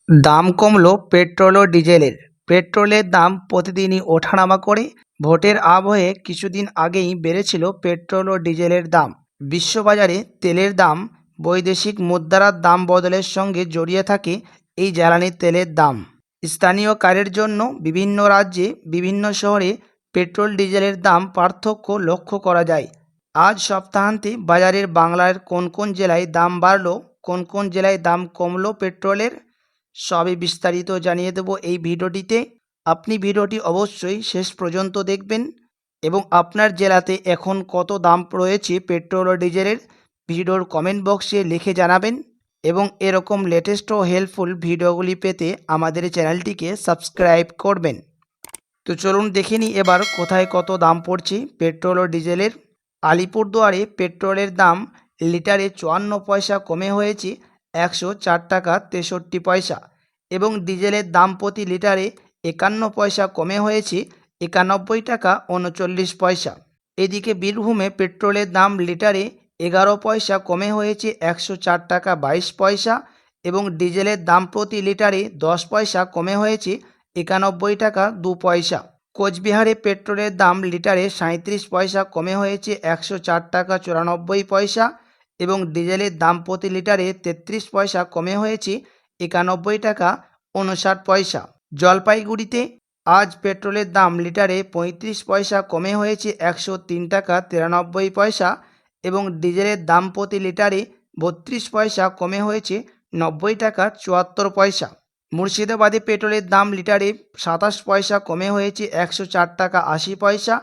দাম কমলো পেট্রোল ও ডিজেলের। পেট্রোলের দাম প্রতিদিনই ওঠানামা করে। ভোটের আবহে কিছুদিন আগেই বেড়েছিল পেট্রোল ও ডিজেলের দাম। বিশ্ববাজারে তেলের দাম বৈদেশিক মুদ্রার দাম বদলের সঙ্গে জড়িয়ে থাকে এই জ্বালানি তেলের দাম। স্থানীয় কারের জন্য বিভিন্ন রাজ্যে বিভিন্ন শহরে পেট্রোল ডিজেলের দাম পার্থক্য লক্ষ্য করা যায়। আজ সপ্তাহান্তে বাজারের বাংলার কোন কোন জেলায় দাম বাড়লো, কোন কোন জেলায় দাম কমলো পেট্রোলের, সবই বিস্তারিত জানিয়ে দেব এই ভিডিওটিতে। আপনি ভিডিওটি অবশ্যই শেষ পর্যন্ত দেখবেন এবং আপনার জেলাতে এখন কত দাম রয়েছে পেট্রোল ও ডিজেলের ভিডিওর কমেন্ট বক্সে লিখে জানাবেন এবং এরকম লেটেস্ট ও হেল্পফুল ভিডিওগুলি পেতে আমাদের চ্যানেলটিকে সাবস্ক্রাইব করবেন। তো চলুন দেখে নিই এবার কোথায় কত দাম পড়ছে পেট্রোল ও ডিজেলের। আলিপুরদুয়ারে পেট্রোলের দাম লিটারে 54 পয়সা কমে হয়েছে 104 টাকা 63 পয়সা এবং ডিজেলের দাম প্রতি লিটারে 51 পয়সা কমে হয়েছে 91 টাকা 39 পয়সা। এদিকে বীরভূমে পেট্রোলের দাম লিটারে 11 পয়সা কমে হয়েছে 104 টাকা 22 পয়সা এবং ডিজেলের দাম প্রতি লিটারে 10 পয়সা কমে হয়েছে 91 টাকা 2 পয়সা। কোচবিহারে পেট্রোলের দাম লিটারে 37 পয়সা কমে হয়েছে 104 টাকা 94 পয়সা এবং ডিজেলের দাম প্রতি লিটারে 33 পয়সা কমে হয়েছে 91 টাকা 59 পয়সা। জলপাইগুড়িতে আজ পেট্রোলের দাম লিটারে 35 পয়সা কমে হয়েছে 103 টাকা 93 পয়সা এবং ডিজেলের দাম প্রতি লিটারে 32 পয়সা কমে হয়েছে 90 টাকা 74 পয়সা। মুর্শিদাবাদে পেট্রোলের দাম লিটারে 27 পয়সা কমে হয়েছে 104 টাকা 80 পয়সা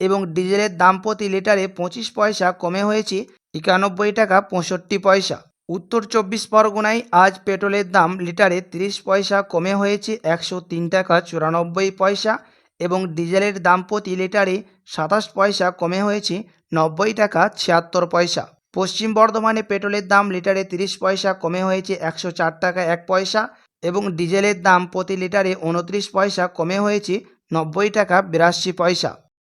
এবং ডিজেলের দাম প্রতি লিটারে 25 পয়সা কমে হয়েছে 91 টাকা 65 পয়সা। উত্তর 24 পরগনায় আজ পেট্রোলের দাম লিটারে 30 পয়সা কমে হয়েছে 103 টাকা 94 পয়সা এবং ডিজেলের দাম প্রতি লিটারে 27 পয়সা কমে হয়েছে 90 টাকা 76 পয়সা। পশ্চিম বর্ধমানে পেট্রোলের দাম লিটারে 30 পয়সা কমে হয়েছে 104 টাকা 1 পয়সা এবং ডিজেলের দাম প্রতি লিটারে 29 পয়সা কমে হয়েছে 90 টাকা 82 পয়সা।